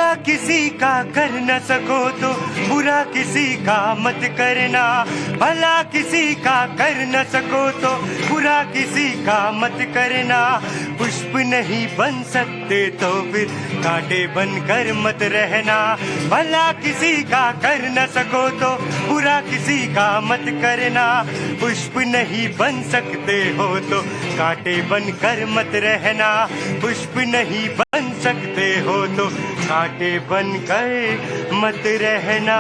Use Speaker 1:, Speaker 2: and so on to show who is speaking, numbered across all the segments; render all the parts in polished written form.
Speaker 1: भला किसी का कर न सको तो बुरा किसी का मत करना, भला किसी का कर न सको तो बुरा किसी का मत करना। पुष्प नहीं बन सकते तो फिर कांटे बनकर मत रहना, भला किसी का कर न सको तो बुरा किसी का मत करना। पुष्प नहीं बन सकते हो तो कांटे बनकर मत रहना, पुष्प नहीं बन सकते हो तो कांटे बनकर मत रहना।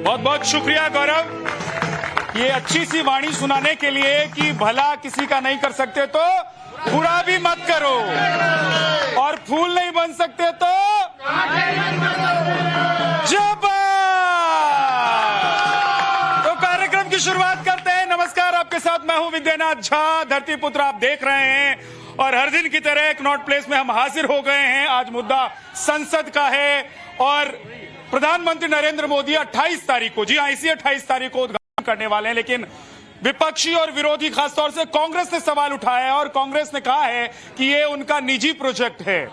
Speaker 2: बहुत बहुत शुक्रिया गौरव, ये अच्छी सी वाणी सुनाने के लिए कि भला किसी का नहीं कर सकते तो बुरा भी मत करो, और फूल नहीं बन सकते तो तो कार्यक्रम की शुरुआत करते हैं। नमस्कार, आपके साथ मैं हूं विद्यानाथ झा, धरती पुत्र आप देख रहे हैं, और हर दिन की तरह एक नॉट प्लेस में हम हाजिर हो गए हैं। आज मुद्दा संसद का है और प्रधानमंत्री नरेंद्र मोदी 28 तारीख को, जी हाँ इसी 28 तारीख को उद्घाटन करने वाले हैं। लेकिन विपक्षी और विरोधी, खासतौर से कांग्रेस ने सवाल उठाया है और कांग्रेस ने कहा है कि ये उनका निजी प्रोजेक्ट है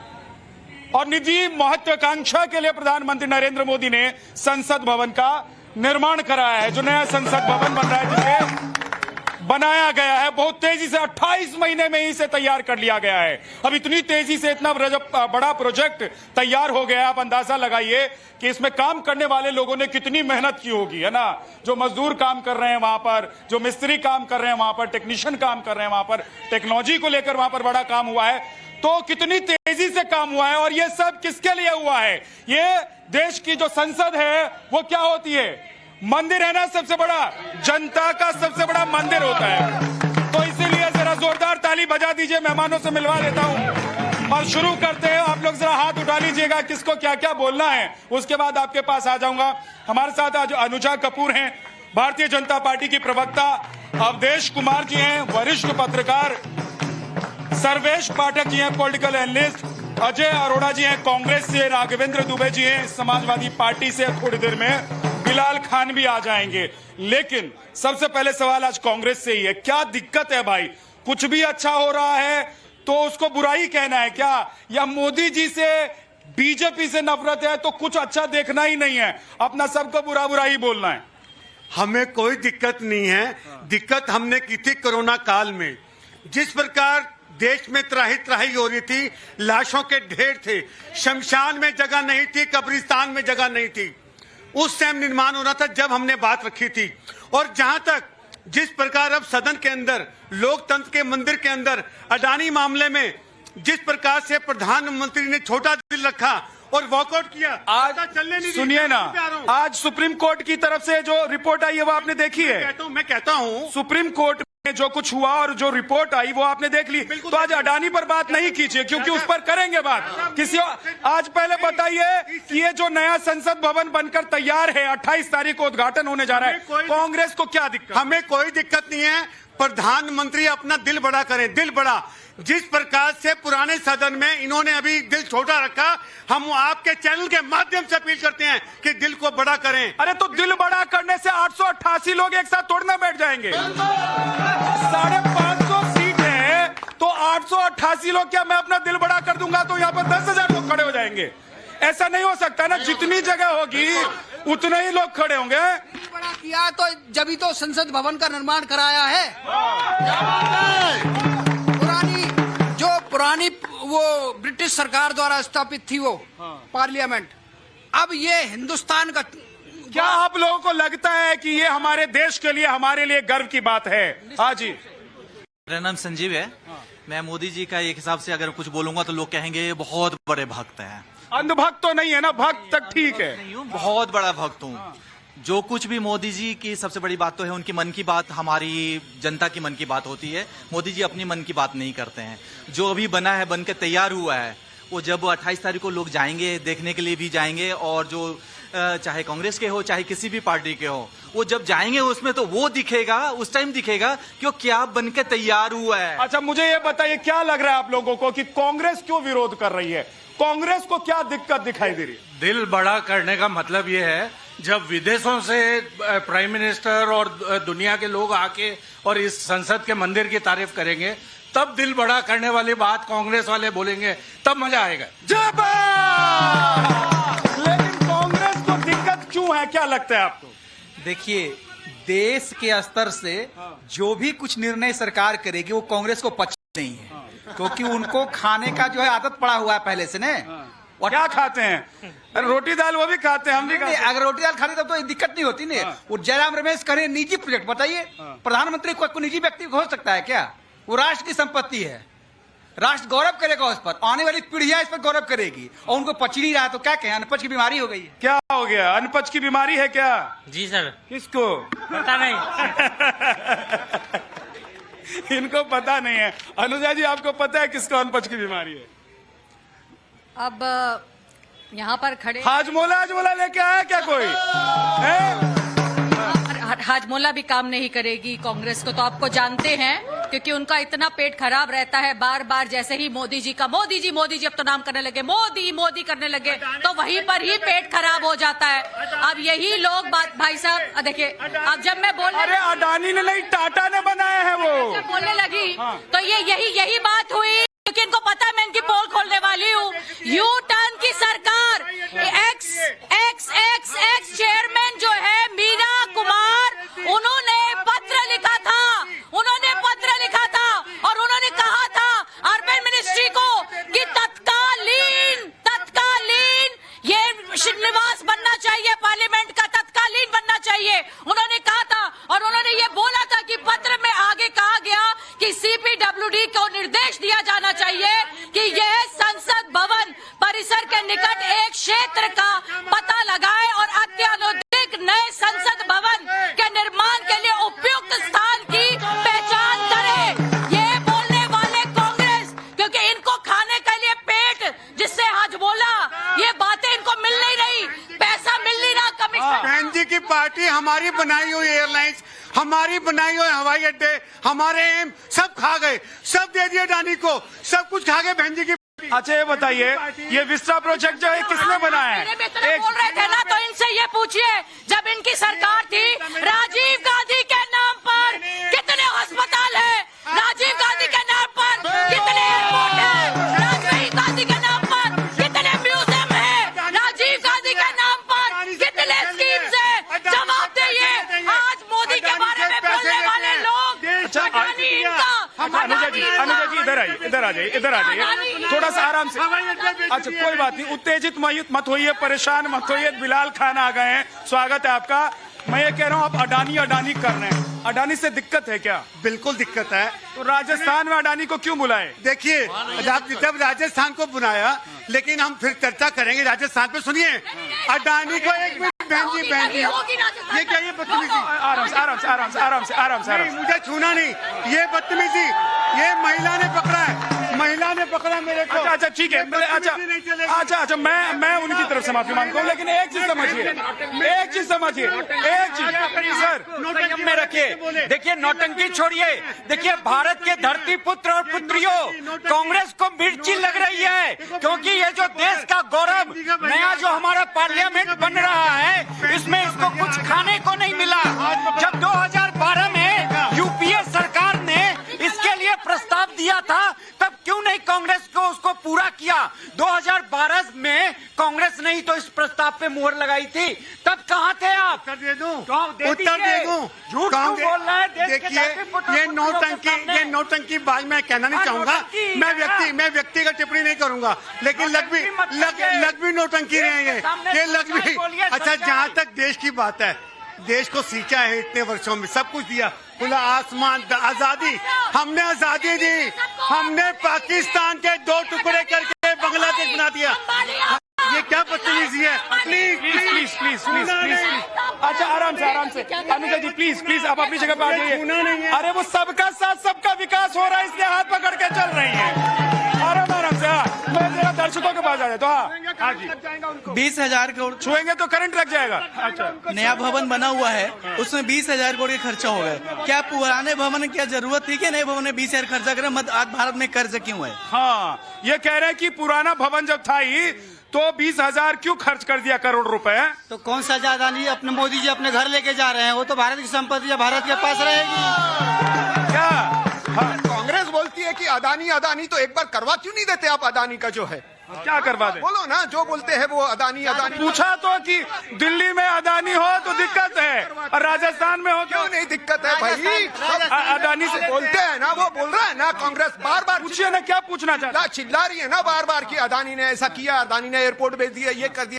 Speaker 2: और निजी महत्वाकांक्षा के लिए प्रधानमंत्री नरेंद्र मोदी ने संसद भवन का निर्माण कराया है। जो नया संसद भवन बन रहा है, जिसे बनाया गया है बहुत तेजी से, 28 महीने में ही इसे तैयार कर लिया गया है। अब इतनी तेजी से इतना बड़ा प्रोजेक्ट तैयार हो गया, आप अंदाजा लगाइए कि इसमें काम करने वाले लोगों ने कितनी मेहनत की होगी, है ना। जो मजदूर काम कर रहे हैं वहां पर, जो मिस्त्री काम कर रहे हैं वहां पर, टेक्नीशियन काम कर रहे हैं वहां पर, टेक्नोलॉजी को लेकर वहां पर बड़ा काम हुआ है। तो कितनी तेजी से काम हुआ है, और ये सब किसके लिए हुआ है? ये देश की जो संसद है वो क्या होती है? मंदिर है ना, सबसे बड़ा, जनता का सबसे बड़ा मंदिर होता है। तो इसीलिए जरा जोरदार ताली बजा दीजिए, मेहमानों से मिलवा देता हूं और शुरू करते हैं। आप लोग जरा हाथ उठा लीजिएगा, किसको क्या क्या बोलना है, उसके बाद आपके पास आ जाऊंगा। हमारे साथ आज अनुजा कपूर हैं, भारतीय जनता पार्टी की प्रवक्ता, अवधेश कुमार जी हैं, वरिष्ठ पत्रकार, सर्वेश पाठक जी हैं, पॉलिटिकल एनालिस्ट, अजय अरोड़ा जी हैं कांग्रेस से, राघवेंद्र दुबे जी हैं समाजवादी पार्टी से, थोड़ी देर में बिलाल खान भी आ जाएंगे। लेकिन सबसे पहले सवाल आज कांग्रेस से ही है, क्या दिक्कत है भाई? कुछ भी अच्छा हो रहा है तो उसको बुराई कहना है क्या, या मोदी जी से, बीजेपी से नफरत है तो कुछ अच्छा देखना ही नहीं है, अपना सबको बुरा बुरा ही बोलना है?
Speaker 3: हमें कोई दिक्कत नहीं है। दिक्कत हमने की थी कोरोना काल में, जिस प्रकार देश में त्राही त्राही हो रही थी, लाशों के ढेर थे, शमशान में जगह नहीं थी, कब्रिस्तान में जगह नहीं थी। उस टाइम निर्माण होना था जब हमने बात रखी थी। और जहां तक जिस प्रकार अब सदन के अंदर, लोकतंत्र के मंदिर के अंदर अडानी मामले में जिस प्रकार से प्रधानमंत्री ने छोटा दिल रखा और वॉकआउट किया,
Speaker 2: आज
Speaker 3: चलने नहीं,
Speaker 2: सुनिए ना, आज सुप्रीम कोर्ट की तरफ से जो रिपोर्ट आई है वो आपने देखी है?
Speaker 3: मैं कहता हूं
Speaker 2: सुप्रीम कोर्ट में जो कुछ हुआ और जो रिपोर्ट आई वो आपने देख ली। तो आज अडानी पर बात नहीं कीजिए, क्योंकि उस पर करेंगे बात किसी आज पहले बताइए कि ये जो नया संसद भवन बनकर तैयार है, 28 तारीख को उद्घाटन होने जा रहा है, कांग्रेस को क्या दिक्कत?
Speaker 3: हमें कोई दिक्कत नहीं है। प्रधानमंत्री अपना दिल बड़ा करें, दिल बड़ा। जिस प्रकार से पुराने सदन में इन्होंने अभी दिल छोटा रखा, हम आपके चैनल के माध्यम से अपील करते हैं कि दिल को बड़ा करें।
Speaker 2: अरे तो दिल बड़ा करने से 888 लोग एक साथ तोड़ना बैठ जाएंगे। 550 सीट है तो 888 लोग, क्या मैं अपना दिल बड़ा कर दूंगा तो यहाँ पर 10,000 लोग खड़े हो जाएंगे? ऐसा नहीं हो सकता ना, जितनी जगह होगी उतने ही लोग खड़े होंगे।
Speaker 4: बड़ा किया तो जब तो संसद भवन का निर्माण कराया है। पुरानी वो ब्रिटिश सरकार द्वारा स्थापित थी वो पार्लियामेंट, अब ये हिंदुस्तान का।
Speaker 2: क्या आप लोगों को लगता है कि ये हमारे देश के लिए, हमारे लिए गर्व की बात है? हाँ जी,
Speaker 5: मेरा नाम संजीव है। मैं मोदी जी का एक हिसाब से अगर कुछ बोलूंगा तो लोग कहेंगे ये बहुत बड़े भक्त हैं।
Speaker 2: अंधभक्त तो नहीं है ना, भक्त तक ठीक है।
Speaker 5: नहीं हूँ, बहुत बड़ा भक्त हूँ। जो कुछ भी मोदी जी की सबसे बड़ी बात तो है उनकी मन की बात, हमारी जनता की मन की बात होती है। मोदी जी अपनी मन की बात नहीं करते हैं। जो अभी बना है, बन के तैयार हुआ है, वो जब 28 तारीख को लोग जाएंगे, देखने के लिए भी जाएंगे, और जो चाहे कांग्रेस के हो चाहे किसी भी पार्टी के हो, वो जब जाएंगे उसमें तो वो दिखेगा, उस टाइम दिखेगा कि वो क्या बन के तैयार हुआ है।
Speaker 2: अच्छा, मुझे ये बताइए, क्या लग रहा है आप लोगों को कि कांग्रेस क्यों विरोध कर रही है? कांग्रेस को क्या दिक्कत दिखाई दे रही है?
Speaker 6: दिल बड़ा करने का मतलब ये है, जब विदेशों से प्राइम मिनिस्टर और दुनिया के लोग आके और इस संसद के मंदिर की तारीफ करेंगे, तब दिल बड़ा करने वाली बात कांग्रेस वाले बोलेंगे, तब मजा आएगा।
Speaker 2: लेकिन कांग्रेस को दिक्कत क्यों है, क्या लगता है आपको?
Speaker 7: देखिए, देश के स्तर से जो भी कुछ निर्णय सरकार करेगी वो कांग्रेस को पसंद नहीं है, क्योंकि उनको खाने का जो है आदत पड़ा हुआ है पहले से ने।
Speaker 2: और क्या खाते हैं? अरे रोटी दाल वो भी खाते हैं, हम भी खाते हैं।
Speaker 7: अगर रोटी दाल खाते तब तो दिक्कत नहीं होती ने। वो जयराम रमेश करें निजी प्रोजेक्ट, बताइए प्रधानमंत्री को निजी व्यक्ति हो सकता है क्या? वो राष्ट्र की संपत्ति है, राष्ट्र गौरव करेगा उस पर, आने वाली पीढ़ियां इस पर गौरव करेगी, और उनको पच नहीं रहा तो क्या कहें, अनपच की बीमारी हो गई है।
Speaker 2: क्या हो गया, अनपच की बीमारी है क्या?
Speaker 8: जी सर।
Speaker 2: किसको
Speaker 8: पता नहीं।
Speaker 2: इनको पता नहीं है। अनुजा जी, आपको पता है किसको अनपच की बीमारी है?
Speaker 9: अब यहाँ पर खड़े
Speaker 2: हाजमोला लेके आया क्या कोई है?
Speaker 9: हाजमोला भी काम नहीं करेगी कांग्रेस को, तो आपको जानते हैं, क्योंकि उनका इतना पेट खराब रहता है, बार बार जैसे ही मोदी जी अब तो नाम करने लगे, मोदी करने लगे, तो वहीं पर ही पेट खराब हो जाता है। अब यही लोग बात, भाई साहब देखिए, अब जब मैं बोल,
Speaker 2: अरे अडानी ने नहीं, टाटा ने बनाया है वो,
Speaker 9: जब बोलने लगी तो ये यही बात हुई, क्योंकि इनको पता है मैं इनकी पोल खोलने वाली हूँ। यू टर्न की सरकार, एक्स चेयरमैन जो है मीरा कुमार, उन्होंने पत्र लिखा था और उन्होंने कहा था अर्बन मिनिस्ट्री को कि तत्कालीन ये निवास बनना चाहिए, पार्लियामेंट का तत्कालीन बनना चाहिए, उन्होंने कहा था। और उन्होंने ये बोला था कि पत्र में आगे कहा गया कि CPWD को निर्देश दिया जाना चाहिए कि यह संसद भवन परिसर के निकट एक क्षेत्र का पता लगाए और अत्याधुनिक नए संसद भवन के निर्माण के लिए उपयुक्त स्थान की पहचान करे। ये बोलने वाले कांग्रेस, क्योंकि इनको खाने के लिए पेट, जिससे हाजमोला, ये बातें इनको मिल नहीं रही, पैसा मिल नहीं रहा कमिश्नर।
Speaker 3: बहन जी की पार्टी हमारी बनाई हुई एयरलाइंस, हमारी बनाई हुई हवाई अड्डे, हमारे एम सब खा गए, सब दे दिए अडानी को, सब कुछ खा गए बहन जी की।
Speaker 2: अच्छा ये बताइए, ये विस्टा प्रोजेक्ट जो है किसने बनाया है?
Speaker 9: बोल रहे थे ना, तो इनसे ये पूछिए, जब इनकी सरकार थी, राजीव गांधी के नाम पर कितने अस्पताल है, राजीव गांधी के नाम पर कितने एयरपोर्ट है, राजीव गांधी के नाम पर कितने म्यूजियम है, राजीव गांधी के नाम पर कितने स्कीम्स है, जवाब दीजिए। आज मोदी के बारे में बोलने वाले लोग,
Speaker 2: अनुजा जी इधर आ जाइए, थोड़ा सा आराम से। अच्छा कोई बात नहीं, उत्तेजित मत होइए, परेशान मत होइए, बिलाल खान आ गए हैं, स्वागत है आपका। मैं ये कह रहा हूँ, आप अडानी कर रहे हैं, अडानी से दिक्कत है क्या?
Speaker 3: बिल्कुल दिक्कत है।
Speaker 2: तो राजस्थान में अडानी को क्यों बुलाए?
Speaker 3: देखिए, जब राजस्थान को बुलाया, लेकिन हम फिर चर्चा करेंगे राजस्थान पे। सुनिए, अडानी को एक मिनट, बहन जी ये क्या, ये बदतमीजी?
Speaker 2: आराम से।
Speaker 3: मुझे छूना नहीं, ये बदतमीजी, ये महिला ने पकड़ा मेरे को।
Speaker 2: अच्छा ठीक है, अच्छा मैं उनकी तरफ से माफी मांगता हूँ, लेकिन एक चीज समझिए,
Speaker 1: सर में रखिए। देखिए नौटंकी छोड़िए, देखिए भारत के धरती पुत्र और पुत्रियों, कांग्रेस को मिर्ची लग रही है, क्योंकि ये जो देश का गौरव नया जो हमारा पार्लियामेंट बन रहा है, इसमें इसको कुछ खाने को नहीं मिला। जब 2012 में यूपीए सरकार ने इसके लिए प्रस्ताव दिया था, तब क्यों नहीं कांग्रेस को उसको पूरा किया? 2012 में कांग्रेस ने ही तो इस प्रस्ताव पे मुहर लगाई थी, तब कहाँ थे आप?
Speaker 3: उत्तर दे दूं?
Speaker 1: झूठ क्यों बोल रहे हैं?
Speaker 3: देखिए, ये नौटंकी बात मैं कहना नहीं चाहूंगा, मैं व्यक्तिगत टिप्पणी नहीं करूंगा, लेकिन लग भी नौटंकी रहे हैं ये लग भी। अच्छा, जहाँ तक देश की बात है, देश को सींचा है इतने वर्षों में, सब कुछ दिया, खुला आसमान, आजादी, हमने आजादी दी, हमने पाकिस्तान के 2 टुकड़े करके बांग्लादेश बना दिया। ये क्या बदतमीजी है?
Speaker 2: प्लीज। अच्छा आराम से अनुजा जी, प्लीज आप अपनी जगह पे आ जाइए। अरे वो सबका साथ सबका विकास हो रहा है, इसलिए हाथ पकड़ के चल रही है। आराम से। मैं जरा दर्शकों के पास आ जाए तो हाँ जी,
Speaker 7: 20,000 करोड़
Speaker 2: छुएंगे तो करंट लग जाएगा। अच्छा,
Speaker 7: नया भवन बना हुआ है, उसमें 20,000 करोड़ का खर्चा हो गया। क्या पुराने भवन में क्या जरूरत थी कि नए भवन में 20,000 खर्चा करें? आज भारत में कर्ज क्यों है?
Speaker 2: हाँ, ये कह रहे हैं कि पुराना भवन जब था ही तो 20,000 क्यों खर्च कर दिया करोड़ रुपए?
Speaker 8: तो कौन सा अदानी अपने मोदी जी अपने घर लेके जा रहे हैं? वो तो भारत की संपत्ति है, भारत के पास रहेगी।
Speaker 2: क्या
Speaker 10: कांग्रेस बोलती है कि अदानी अदानी, तो एक बार करवा क्यों नहीं देते आप अदानी का जो है?
Speaker 2: क्या करवा दे?
Speaker 10: बोलो ना, जो बोलते हैं वो अदानी अदानी।
Speaker 2: पूछा तो कि दिल्ली में अदानी हो तो दिक्कत है और राजस्थान में हो
Speaker 10: क्यों नहीं दिक्कत है भाई?
Speaker 2: अदानी से
Speaker 10: बोलते हैं ना, वो बोल रहा है ना, कांग्रेस बार बार
Speaker 2: पूछिए ना, क्या पूछना चाहता?
Speaker 10: चिल्ला रही है ना बार बार कि अदानी ने ऐसा किया, अदानी ने एयरपोर्ट भेज दिया, ये कर दिया।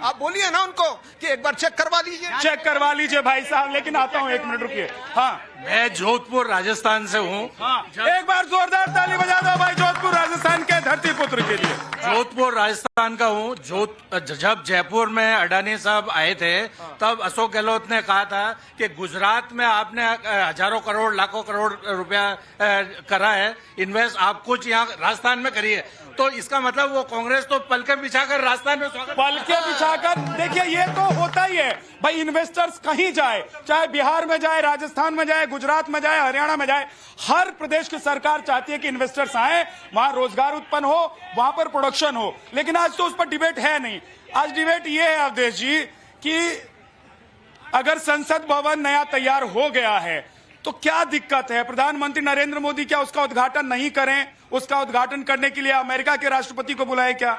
Speaker 10: आप बोलिए ना उनको कि एक बार चेक करवा लीजिए।
Speaker 2: चेक करवा लीजिए भाई साहब, लेकिन आता हूँ, 1 मिनट रुकिए। हाँ,
Speaker 6: मैं जोधपुर राजस्थान से हूँ।
Speaker 2: एक बार जोरदार ताली बजा दो भाई जोधपुर राजस्थान के धरती पुत्र के लिए।
Speaker 6: जोधपुर राजस्थान का हूँ। जब जयपुर में अडानी साहब आए थे तब अशोक गहलोत ने कहा था कि गुजरात में आपने हजारों करोड़ लाखों करोड़ रुपया करा है इन्वेस्ट, आप कुछ यहाँ राजस्थान में करिए। तो इसका मतलब वो कांग्रेस तो पलके बिछाकर राजस्थान में
Speaker 2: पलके बिछाकर, देखिए ये तो होता ही है भाई, इन्वेस्टर्स कहीं जाए, चाहे बिहार में जाए, राजस्थान में जाए, गुजरात में जाए, हरियाणा में जाए, हर प्रदेश की सरकार चाहती है कि इन्वेस्टर्स आए, वहां रोजगार उत्पन्न हो, वहां पर प्रोडक्शन हो। लेकिन आज तो उस पर डिबेट है नहीं। आज डिबेट ये है अवधेश जी कि अगर संसद भवन नया तैयार हो गया है तो क्या दिक्कत है? प्रधानमंत्री नरेंद्र मोदी क्या उसका उद्घाटन नहीं करें? उसका उद्घाटन करने के लिए अमेरिका के राष्ट्रपति को बुलाए क्या?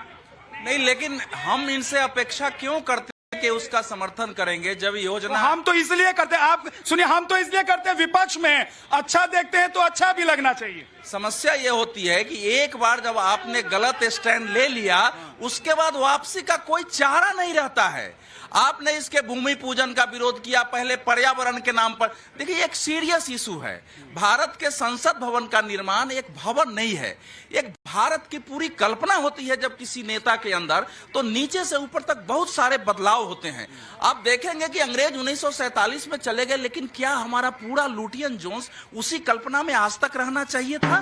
Speaker 5: नहीं, लेकिन हम इनसे अपेक्षा क्यों करते हैं कि उसका समर्थन करेंगे जब योजना?
Speaker 2: हम तो इसलिए करते हैं, आप सुनिए, हम तो इसलिए करते हैं, विपक्ष में अच्छा देखते हैं तो अच्छा भी लगना चाहिए।
Speaker 5: समस्या ये होती है कि एक बार जब आपने गलत स्टैंड ले लिया, उसके बाद वापसी का कोई चारा नहीं रहता है। आपने इसके भूमि पूजन का विरोध किया, पहले पर्यावरण के नाम पर। देखिए, एक सीरियस इशू है। भारत के संसद भवन का निर्माण एक भवन नहीं है, एक भारत की पूरी कल्पना होती है। जब किसी नेता के अंदर, तो नीचे से ऊपर तक बहुत सारे बदलाव होते हैं। आप देखेंगे कि अंग्रेज 1947 में चले गए, लेकिन क्या हमारा पूरा लुटियन जोन्स उसी कल्पना में आज तक रहना चाहिए था?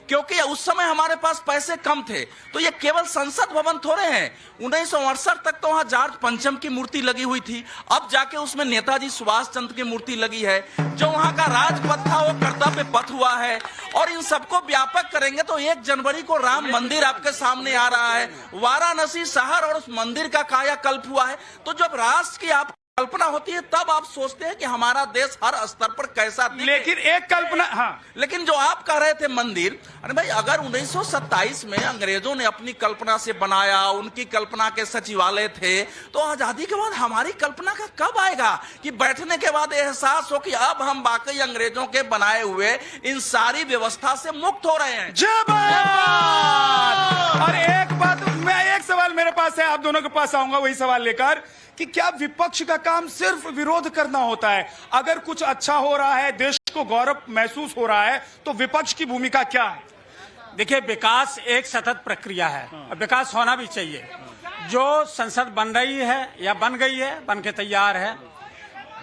Speaker 5: क्योंकि उस समय हमारे पास पैसे कम थे। तो ये केवल संसद भवन थोड़े हैं। 1968 तक तो वहां जॉर्ज पंचम की मूर्ति लगी हुई थी, अब जाके उसमें नेताजी सुभाष चंद्र की मूर्ति लगी है। जो वहां का राजपथ था वो कर्तव्य पथ हुआ है। और इन सबको व्यापक करेंगे तो 1 जनवरी को राम मंदिर आपके सामने आ रहा है, वाराणसी शहर और उस मंदिर का कायाकल्प हुआ है। तो जब राष्ट्र की आप कल्पना होती है तब आप सोचते हैं कि हमारा देश हर स्तर पर कैसा दिखे।
Speaker 2: लेकिन एक कल्पना, हाँ,
Speaker 5: लेकिन जो आप कह रहे थे मंदिर, अरे भाई, अगर 1927 में अंग्रेजों ने अपनी कल्पना से बनाया, उनकी कल्पना के सचिवालय थे, तो आजादी के बाद हमारी कल्पना का कब आएगा कि बैठने के बाद एहसास हो कि अब हम वाकई अंग्रेजों के बनाए हुए इन सारी व्यवस्था से मुक्त हो रहे हैं।
Speaker 2: जय भारत। और एक बात, मैं एक सवाल मेरे पास है, आप दोनों के पास आऊंगा वही सवाल लेकर कि क्या विपक्ष का काम सिर्फ विरोध करना होता है? अगर कुछ अच्छा हो रहा है, देश को गौरव महसूस हो रहा है, तो विपक्ष की भूमिका क्या है?
Speaker 11: देखिए, विकास एक सतत प्रक्रिया है और विकास होना भी चाहिए। जो संसद बन रही है या बन गई है, बन के तैयार है,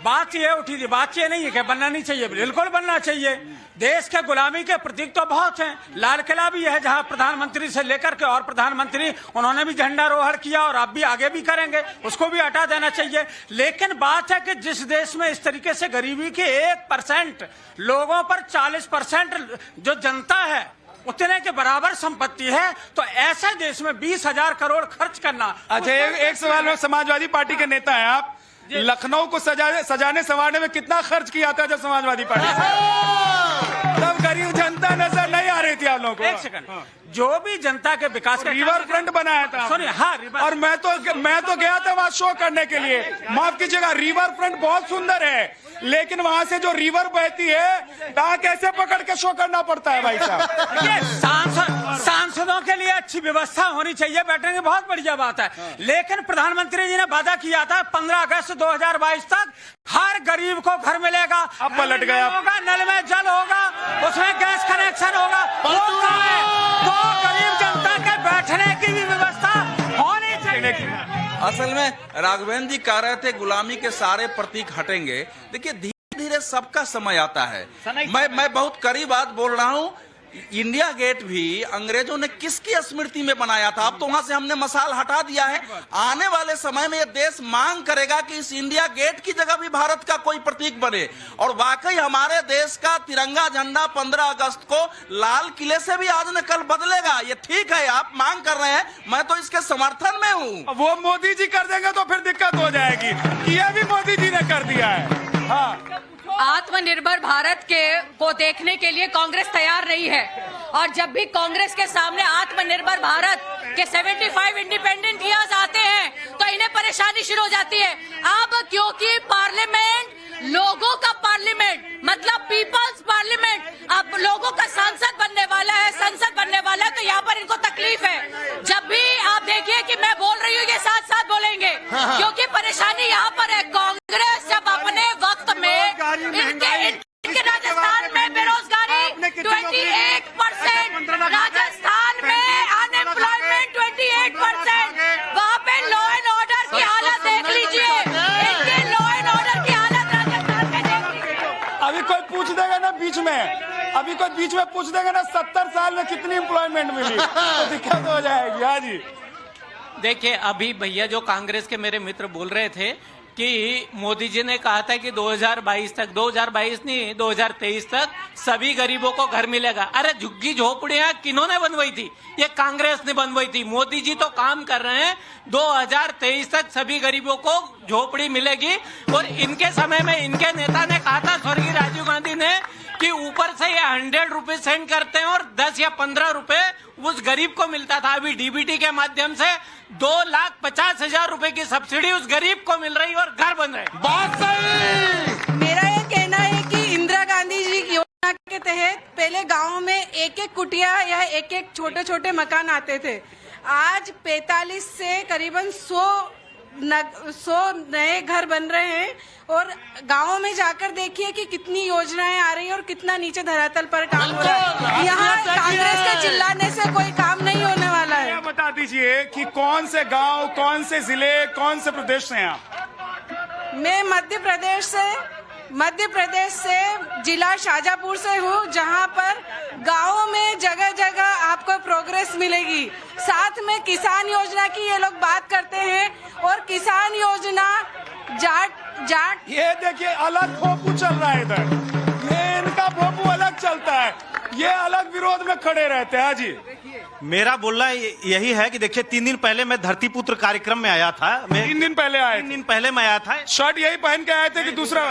Speaker 11: बात ये उठी थी, बात ये नहीं है कि बनना नहीं चाहिए, बिल्कुल बनना चाहिए। देश के गुलामी के प्रतीक तो बहुत हैं। लाल किला भी है जहां प्रधानमंत्री से लेकर के और प्रधानमंत्री उन्होंने भी झंडारोहण किया और अब भी आगे भी करेंगे, उसको भी हटा देना चाहिए। लेकिन बात है कि जिस देश में इस तरीके से गरीबी के 1% लोगों पर 40% जो जनता है उतने के बराबर संपत्ति है, तो ऐसे देश में 20,000 करोड़ खर्च करना।
Speaker 2: अच्छा, एक सवाल में, समाजवादी पार्टी के नेता हैं आप, लखनऊ को सजाने संवारने में कितना खर्च किया था जब समाजवादी पार्टी तब गरीब जनता नजर नहीं आ रही थी आप लोगों को?
Speaker 11: एक सेकंड, जो भी जनता के विकास का
Speaker 2: रिवर फ्रंट बनाया था,
Speaker 11: सुनिए, हाँ,
Speaker 2: और मैं तो गया था वहां शो करने के लिए। माफ कीजिएगा, रिवर फ्रंट बहुत सुंदर है, लेकिन वहां से जो रिवर बहती है, ताक कैसे पकड़ के शो करना पड़ता है भाई साहब।
Speaker 11: सांसदों के लिए अच्छी व्यवस्था होनी चाहिए, बैठने की बहुत बढ़िया बात है। लेकिन प्रधानमंत्री जी ने वादा किया था 15 अगस्त 2022 तक हर गरीब को घर मिलेगा,
Speaker 2: अब पलट गया,
Speaker 11: होगा, नल में जल होगा, उसमें गैस कनेक्शन होगा। तो गरीब जनता के बैठने की भी व्यवस्था होनी चाहिए।
Speaker 5: असल में राघवेंद्र जी कह रहे थे गुलामी के सारे प्रतीक हटेंगे। देखिए, धीरे धीरे सबका समय आता है। मैं बहुत कड़ी बात बोल रहा हूं।
Speaker 12: इंडिया गेट भी अंग्रेजों ने किसकी स्मृति में बनाया था? अब तो वहां से हमने मसाल हटा दिया है। आने वाले समय में यह देश मांग करेगा कि इस इंडिया गेट की जगह भी भारत का कोई प्रतीक बने, और वाकई हमारे देश का तिरंगा झंडा 15 अगस्त को लाल किले से भी आज न कल बदलेगा। ये ठीक है, आप मांग कर रहे हैं, मैं तो इसके समर्थन में हूँ।
Speaker 2: वो मोदी जी कर देंगे तो फिर दिक्कत हो जाएगी। ये भी मोदी जी ने कर दिया है। हाँ,
Speaker 9: आत्मनिर्भर भारत को देखने के लिए कांग्रेस तैयार नहीं है, और जब भी कांग्रेस के सामने आत्मनिर्भर भारत के 75 इंडिपेंडेंट ईयर्स आते हैं तो इन्हें परेशानी शुरू हो जाती है। अब क्योंकि पार्लियामेंट लोगों का पार्लियामेंट, मतलब पीपल्स पार्लियामेंट, अब लोगों का संसद बनने वाला है, संसद बनने वाला है, तो यहाँ पर इनको तकलीफ है। जब भी आप देखिए कि मैं बोल रही हूँ, ये साथ साथ बोलेंगे, क्योंकि परेशानी यहाँ पर है। कांग्रेस जब अपने वक्त में इनके राजस्थान में बेरोजगारी 28%, राजस्थान में अनएम्प्लॉयमेंट 28%, वहाँ पे लॉ एंड ऑर्डर की हालत देख लीजिए, इनके लॉ एंड ऑर्डर की हालत राजस्थान में देख लीजिए।
Speaker 2: अभी कोई पूछ देगा ना बीच में पूछ देगा ना 70 साल में कितनी एम्प्लॉयमेंट मिली तो दिक्कत हो जाएगी। हाँ जी,
Speaker 11: देखिए, अभी भैया जो कांग्रेस के मेरे मित्र बोल रहे थे कि मोदी जी ने कहा था कि 2022 तक, 2022 नहीं 2023 तक सभी गरीबों को घर मिलेगा। अरे झुग्गी झोपड़ियां किन्होंने बनवाई थी? ये कांग्रेस ने बनवाई थी। मोदी जी तो काम कर रहे हैं, 2023 तक सभी गरीबों को झोपड़ी मिलेगी। और इनके समय में इनके नेता ने कहा था, स्वर्गीय राजीव गांधी ने, कि ऊपर से ये 100 रुपए सेंड करते हैं और 10 या 15 रुपए उस गरीब को मिलता था। अभी डीबीटी के माध्यम से 2,50,000 रुपए की सब्सिडी उस गरीब को मिल रही है और घर बन रहे हैं।
Speaker 2: बात सही।
Speaker 13: मेरा ये कहना है कि इंदिरा गांधी जी की योजना के तहत पहले गाँव में एक कुटिया या एक छोटे छोटे मकान आते थे। आज 45 से करीबन 100 नए घर बन रहे हैं, और गाँव में जाकर देखिए कि कितनी योजनाएं आ रही है और कितना नीचे धरातल पर काम हो रहा है। यहाँ कांग्रेस के चिल्लाने से कोई काम नहीं होने वाला है।
Speaker 2: बता दीजिए कि कौन से गांव, कौन से जिले, कौन से प्रदेश से हैं आप?
Speaker 13: मैं मध्य प्रदेश से जिला शाजापुर से हूँ, जहाँ पर गाँवों में जगह जगह आपको प्रोग्रेस मिलेगी। साथ में किसान योजना की ये लोग बात करते हैं, और किसान योजना जाट
Speaker 2: ये देखिए अलग भोपू चल रहा है इधर, ये इनका भोपू अलग चलता है, ये अलग विरोध में खड़े रहते हैं। जी,
Speaker 1: मेरा बोलना यही है कि देखिए 3 दिन पहले मैं धरती पुत्र कार्यक्रम में आया था।
Speaker 2: 3 दिन पहले आए?
Speaker 1: 3 दिन पहले मैं आया था।
Speaker 2: शर्ट यही पहन के आए थे कि दूसरा?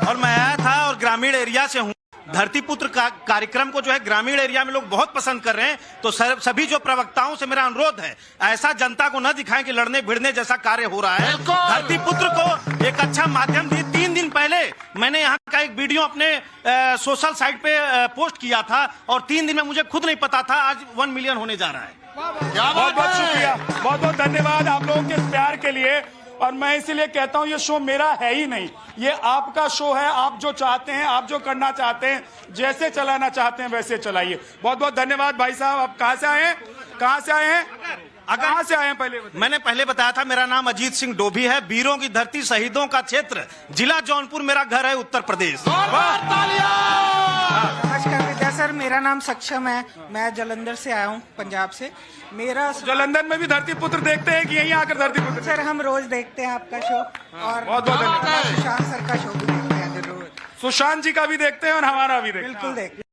Speaker 1: और मैं आया था और ग्रामीण एरिया से हूँ। धरती पुत्र कार्यक्रम को जो है ग्रामीण एरिया में लोग बहुत पसंद कर रहे हैं। तो सभी जो प्रवक्ताओं से मेरा अनुरोध है, ऐसा जनता को न दिखाएं कि लड़ने भिड़ने जैसा कार्य हो रहा है। धरती पुत्र को एक अच्छा माध्यम दी। 3 दिन पहले मैंने यहाँ का एक वीडियो अपने सोशल साइट पे पोस्ट किया था, और 3 दिन में मुझे खुद नहीं पता था आज 1 मिलियन होने जा रहा है।
Speaker 2: बहुत बहुत शुक्रिया, बहुत बहुत धन्यवाद आप लोगों के इस प्यार के लिए। और मैं इसीलिए कहता हूं ये शो मेरा है ही नहीं, ये आपका शो है। आप जो चाहते हैं, आप जो करना चाहते हैं, जैसे चलाना चाहते हैं वैसे चलाइए। बहुत बहुत धन्यवाद भाई साहब। आप कहाँ से आए हैं? कहाँ से आए हैं पहले
Speaker 1: मैंने पहले बताया था, मेरा नाम अजीत सिंह डोभी है। वीरों की धरती, शहीदों का क्षेत्र, जिला जौनपुर मेरा घर है, उत्तर प्रदेश।
Speaker 13: नमस्कार विद्या सर, मेरा नाम सक्षम है, मैं जालंधर से आया हूँ, पंजाब से। मेरा
Speaker 2: जालंधर में भी धरती पुत्र देखते हैं कि यहीं आकर धरती पुत्र?
Speaker 13: सर हम रोज देखते हैं आपका शो, और
Speaker 2: बहुत बहुत धन्यवाद।
Speaker 13: सुशांत सर का शो भी देखते हैं रोज।
Speaker 2: सुशांत जी का भी देखते हैं और हमारा भी देखते हैं।
Speaker 13: बिल्कुल देखते हैं।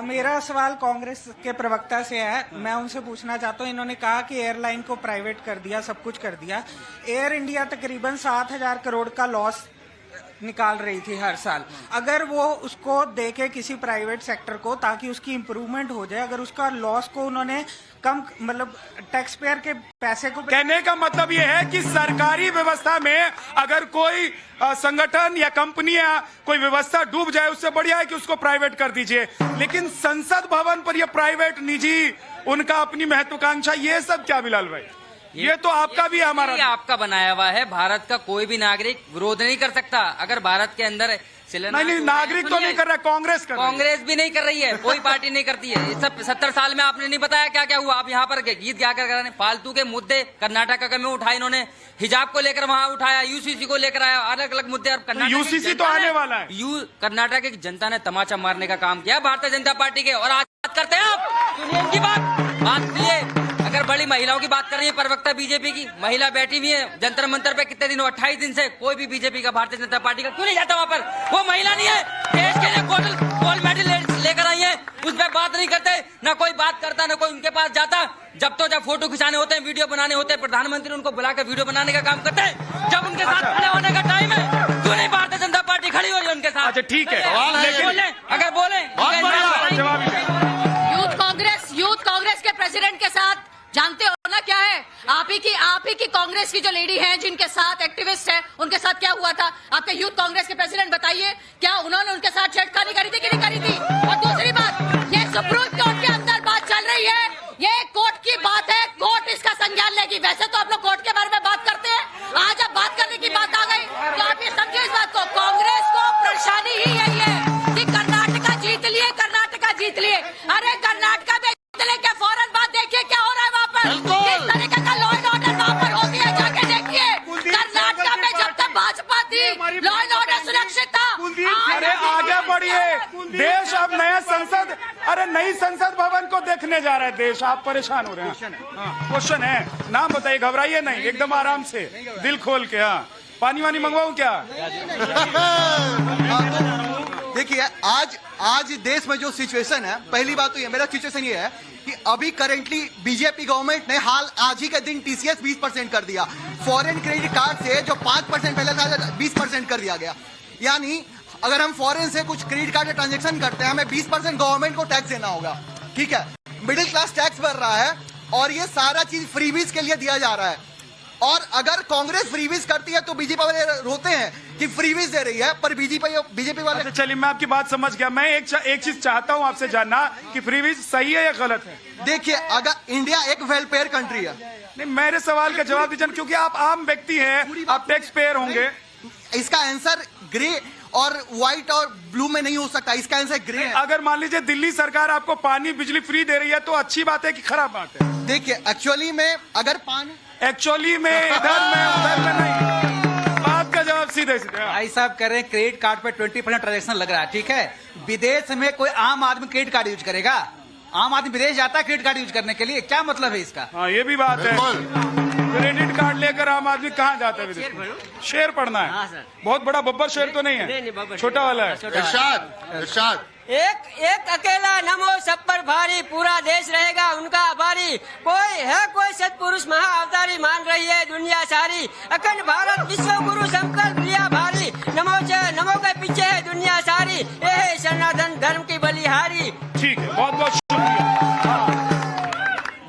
Speaker 13: मेरा सवाल कांग्रेस के प्रवक्ता से है। मैं उनसे पूछना चाहता हूँ, इन्होंने कहा कि एयरलाइन को प्राइवेट कर दिया, सब कुछ कर दिया। एयर इंडिया तकरीबन 7,000 करोड़ का लॉस निकाल रही थी हर साल। अगर वो उसको देके किसी प्राइवेट सेक्टर को, ताकि उसकी इम्प्रूवमेंट हो जाए, अगर उसका लॉस को उन्होंने कम, मतलब टैक्स पेयर के पैसे को,
Speaker 2: कहने का मतलब ये है कि सरकारी व्यवस्था में अगर कोई संगठन या कंपनी या कोई व्यवस्था डूब जाए, उससे बढ़िया है कि उसको प्राइवेट कर दीजिए। लेकिन संसद भवन पर ये प्राइवेट, निजी, उनका अपनी महत्वाकांक्षा, ये सब क्या बिलाल भाई? ये तो आपका भी है, हमारा
Speaker 14: ये आपका बनाया हुआ है। भारत का कोई भी नागरिक विरोध नहीं कर सकता। अगर भारत के अंदर
Speaker 2: नहीं, नागरिक तो नहीं कर रहा, कांग्रेस कर रही है।
Speaker 14: कांग्रेस भी नहीं कर रही है, कोई पार्टी नहीं करती है। ये सब 70 साल में आपने नहीं बताया क्या क्या हुआ। आप यहाँ पर गीत गा कर फालतू के मुद्दे कर्नाटक में उठाए इन्होंने, हिजाब को लेकर वहाँ उठाया, यूसीसी को लेकर आया, अलग अलग मुद्दे। और कर्नाटक
Speaker 2: यूसीसी तो आने वाला है।
Speaker 14: कर्नाटक की जनता ने तमाचा मारने का काम किया भारतीय जनता पार्टी के। और आज बात करते हैं आप, सुनिए इनकी बात सुनिए। अगर बड़ी महिलाओं की बात कर रही है प्रवक्ता बीजेपी की, महिला बैठी हुई है जंतर मंतर पे कितने दिन, 28 दिन से कोई भी बीजेपी का, भारतीय जनता पार्टी का क्यों नहीं जाता वहाँ पर? वो महिला नहीं है, देश के लिए गोल्ड मेडल लेकर आई है, उस पर बात नहीं करते, ना कोई बात करता, ना कोई उनके पास जाता। जब फोटो खिंचाने होते हैं, वीडियो बनाने होते हैं, प्रधानमंत्री उनको बुलाकर वीडियो बनाने का काम करते हैं। जब उनके साथ खड़े होने का टाइम है, क्यों नहीं भारतीय जनता पार्टी खड़ी हो रही है उनके साथ?
Speaker 2: अच्छा ठीक है,
Speaker 14: अगर बोले
Speaker 9: यूथ कांग्रेस के प्रेसिडेंट के साथ जानते हो ना क्या है? आप ही की कांग्रेस की जो लेडी हैं, जिनके साथ एक्टिविस्ट है, उनके साथ क्या हुआ था? आपके यूथ कांग्रेस के प्रेसिडेंट बताइए, क्या उन्होंने उनके साथ छेड़खानी करी थी कि नहीं करी थी? और दूसरी बात, ये सुप्रीम कोर्ट के अंदर बात चल रही है, ये कोर्ट की बात है, कोर्ट इसका संज्ञान लेगी। वैसे तो आप लोग कोर्ट के बारे में बात करते हैं, आज अब बात करने की बात आ गई, तो आप ये समझे इस बात को। कांग्रेस को परेशानी ही यही है कि कर्नाटका जीत लिए, कर्नाटका जीत लिए। अरे कर्नाटका में के फौरन बाद देखिए क्या हो रहा है वहाँ पर, किस तरीके का लॉ एंड ऑर्डर वहाँ पर होती है, जाके देखिए। कर्नाटका में जब तक भाजपा थी, लॉ एंड ऑर्डर सुरक्षित था।
Speaker 2: अरे आगे बढ़िए, देश अब नया संसद, अरे नई संसद भवन को देखने जा रहा है देश। आप परेशान हो रहे हैं? क्वेश्चन है, नाम बताइए, घबराइए नहीं, एकदम आराम से, दिल खोल के। हाँ, पानी वानी मंगवाऊं क्या?
Speaker 10: देखिए, आज देश में जो सिचुएशन है, पहली बात तो ये, मेरा सिचुएशन ये है कि अभी करेंटली बीजेपी गवर्नमेंट ने आज ही के दिन टीसीएस 20% कर दिया। फॉरेन क्रेडिट कार्ड से जो 5% पहले था, 20% कर दिया गया। यानी अगर हम फॉरेन से कुछ क्रेडिट कार्ड ट्रांजेक्शन करते हैं, हमें 20% गवर्नमेंट को टैक्स देना होगा। ठीक है, मिडिल क्लास टैक्स भर रहा है, और ये सारा चीज फ्रीबीज के लिए दिया जा रहा है। और अगर कांग्रेस फ्रीबीज करती है तो बीजेपी वाले रोते हैं कि फ्रीबीज दे रही है, पर बीजेपी वाले।
Speaker 2: अच्छा चलिए, मैं आपकी बात समझ गया। मैं एक चीज चाहता हूं आपसे जानना कि फ्रीबीज सही है या गलत है?
Speaker 10: देखिए, अगर इंडिया एक वेलफेयर कंट्री है।
Speaker 2: नहीं, मेरे सवाल का जवाब दीजिए, क्योंकि आप आम व्यक्ति हैं, आप टैक्स पेयर होंगे।
Speaker 10: इसका आंसर ग्रे और व्हाइट और ब्लू में नहीं हो सकता, इसका आंसर ग्रे है।
Speaker 2: अगर मान लीजिए दिल्ली सरकार आपको पानी बिजली फ्री दे रही है, तो अच्छी बात है कि खराब बात है?
Speaker 10: देखिए, एक्चुअली में अगर पानी,
Speaker 2: एक्चुअली में इधर में उधर में नहीं, बात का जवाब सीधे सीधे।
Speaker 7: भाई साहब कह रहे हैं क्रेडिट कार्ड पे 20% ट्रांजेक्शन लग रहा है। ठीक है, विदेश में कोई आम आदमी क्रेडिट कार्ड यूज करेगा? आम आदमी विदेश जाता है क्रेडिट कार्ड यूज करने के लिए, क्या मतलब है इसका?
Speaker 2: हाँ, ये भी बात है। क्रेडिट कार्ड लेकर आम आदमी कहाँ जाता है विदेश? शेर पढ़ना है।
Speaker 14: हाँ,
Speaker 2: बहुत बड़ा बब्बर शेर तो नहीं है, छोटा वाला है।
Speaker 8: इरशाद
Speaker 14: एक अकेला नमो सब पर भारी, पूरा देश रहेगा उनका आभारी। कोई सत्पुरुष महाअवतारी, मान रही है दुनिया सारी। अखंड भारत विश्व गुरु संकल्प लिया भारी, नमो के पीछे है दुनिया सारी। ये है सनातन धर्म की बलिहारी।
Speaker 2: ठीक है, बहुत बहुत शुक्रिया।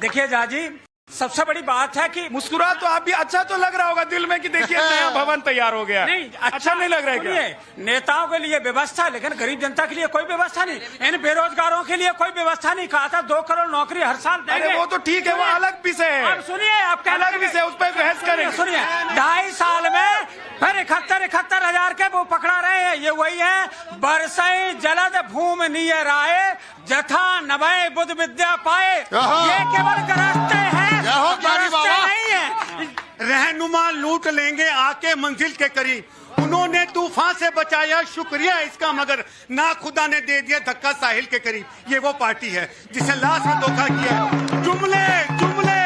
Speaker 11: देखिए जाजी, सबसे बड़ी बात है कि
Speaker 2: मुस्कुरा तो आप भी, अच्छा तो लग रहा होगा दिल में कि देखिए नया भवन तैयार हो गया।
Speaker 11: नहीं,
Speaker 2: अच्छा नहीं लग रहा है क्या?
Speaker 11: नेताओं के लिए व्यवस्था, लेकिन गरीब जनता के लिए कोई व्यवस्था नहीं, इन बेरोजगारों के लिए कोई व्यवस्था नहीं। कहा था 2 करोड़ नौकरी हर साल देंगे।
Speaker 2: अरे वो तो ठीक है, वो अलग विषय है।
Speaker 11: अब सुनिए, आपका
Speaker 2: अलग विषय, उस पर बहस करेंगे।
Speaker 11: सुनिए, 2.5 साल में फिर 71 हजार के वो पकड़ा रहे हैं। ये वही है, बरसई जलद भूमि नियर आए, जथा नभय बुद्ध विद्या पाए। ये केवल गरजते हैं, नहीं है।
Speaker 3: रहनुमा लूट लेंगे आके मंजिल के करीब। उन्होंने तूफान से बचाया, शुक्रिया इसका, मगर ना खुदा ने दे दिया धक्का साहिल के करीब। ये वो पार्टी है जिसे लास्ट में धोखा किया। जुमले जुमले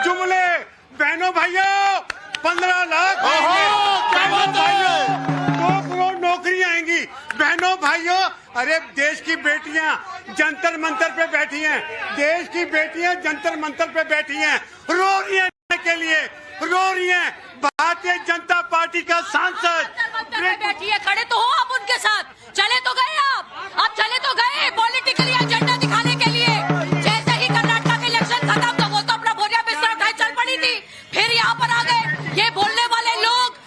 Speaker 3: जुमले, बहनों भाइयों, 15 लाख बहनों भाइयों, 2 करोड़ नौकरियां आएंगी। बहनों भाइयों, अरे देश की बेटियां जंतर मंतर पे बैठी हैं, देश की बेटियां जंतर मंतर पे बैठी हैं, रो रही हैं के लिए, रो रही हैं। भारतीय जनता पार्टी का सांसद
Speaker 9: बैठिए, खड़े तो हो आप उनके साथ, चले तो गए आप चले तो गए पॉलिटिकली एजेंडा दिखाने के लिए। जैसे ही कर्नाटक के इलेक्शन खत्म, तो वो तो अपना बोरिया बिस्तर उठाए चल पड़ी थी, फिर यहाँ पर आ गए ये बोलने वाले लोग।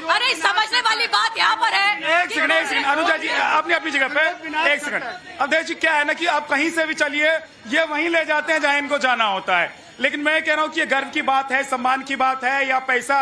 Speaker 9: अरे समझने वाली बात यहाँ पर है।
Speaker 2: एक सेकंड अनुजा जी, आपने अपनी जगह पे, एक सेकंड। अवधेश जी, क्या है ना कि आप कहीं से भी चलिए, ये वहीं ले जाते हैं जहां इनको जाना होता है। लेकिन मैं कह रहा हूं कि ये गर्व की बात है, सम्मान की बात है, या पैसा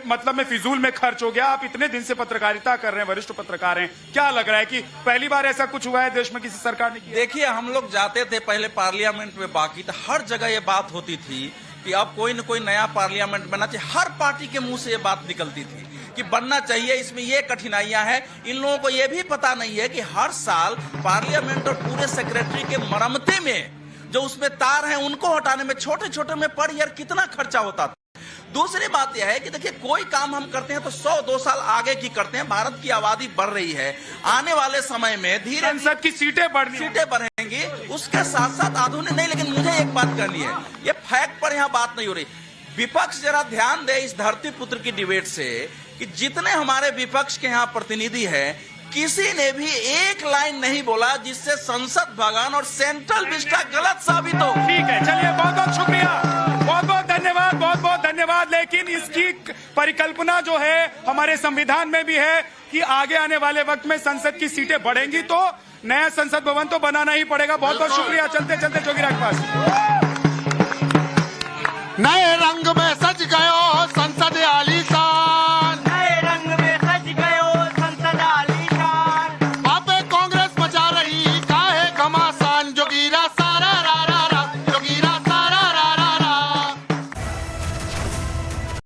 Speaker 2: मतलब में फिजूल में खर्च हो गया? आप इतने दिन से पत्रकारिता कर रहे हैं, वरिष्ठ पत्रकार हैं, क्या लग रहा है कि पहली बार ऐसा कुछ हुआ है देश में किसी सरकार ने किया?
Speaker 12: देखिए, हम लोग जाते थे पहले पार्लियामेंट में, बाकी तो हर जगह ये बात होती थी कि अब कोई न कोई नया पार्लियामेंट बनना चाहिए। हर पार्टी के मुंह से ये बात निकलती थी कि बनना चाहिए। इसमें ये कठिनाइयां हैं, इन लोगों को ये भी पता नहीं है कि हर साल पार्लियामेंट और पूरे सेक्रेटरी के मरम्मती में जो उसमें तार हैं उनको हटाने में छोटे छोटे में पर ईयर कितना खर्चा होता था। दूसरी बात यह है कि देखिए, कोई काम हम करते हैं तो 100-2 साल आगे की करते हैं। भारत की आबादी बढ़ रही है, आने वाले समय में धीरे
Speaker 2: संसद की सीटें
Speaker 12: बढ़ेंगी, उसके साथ साथ आधुनिक नहीं। लेकिन मुझे एक बात करनी है, ये फैक्ट पर यहाँ बात नहीं हो रही। विपक्ष जरा ध्यान दे इस धरती पुत्र की डिबेट से कि जितने हमारे विपक्ष के यहाँ प्रतिनिधि हैं, किसी ने भी एक लाइन नहीं बोला जिससे संसद भवन और सेंट्रल विस्टा गलत साबित हो।
Speaker 2: ठीक है, चलिए, बहुत बहुत शुक्रिया, बहुत बहुत धन्यवाद, बहुत बहुत धन्यवाद। लेकिन इसकी परिकल्पना जो है हमारे संविधान में भी है कि आगे आने वाले वक्त में संसद की सीटें बढ़ेंगी तो नया संसद भवन तो बनाना ही पड़ेगा। बहुत बहुत शुक्रिया। चलते चलते जोगीराज पास।
Speaker 15: नए रंग में सज गयो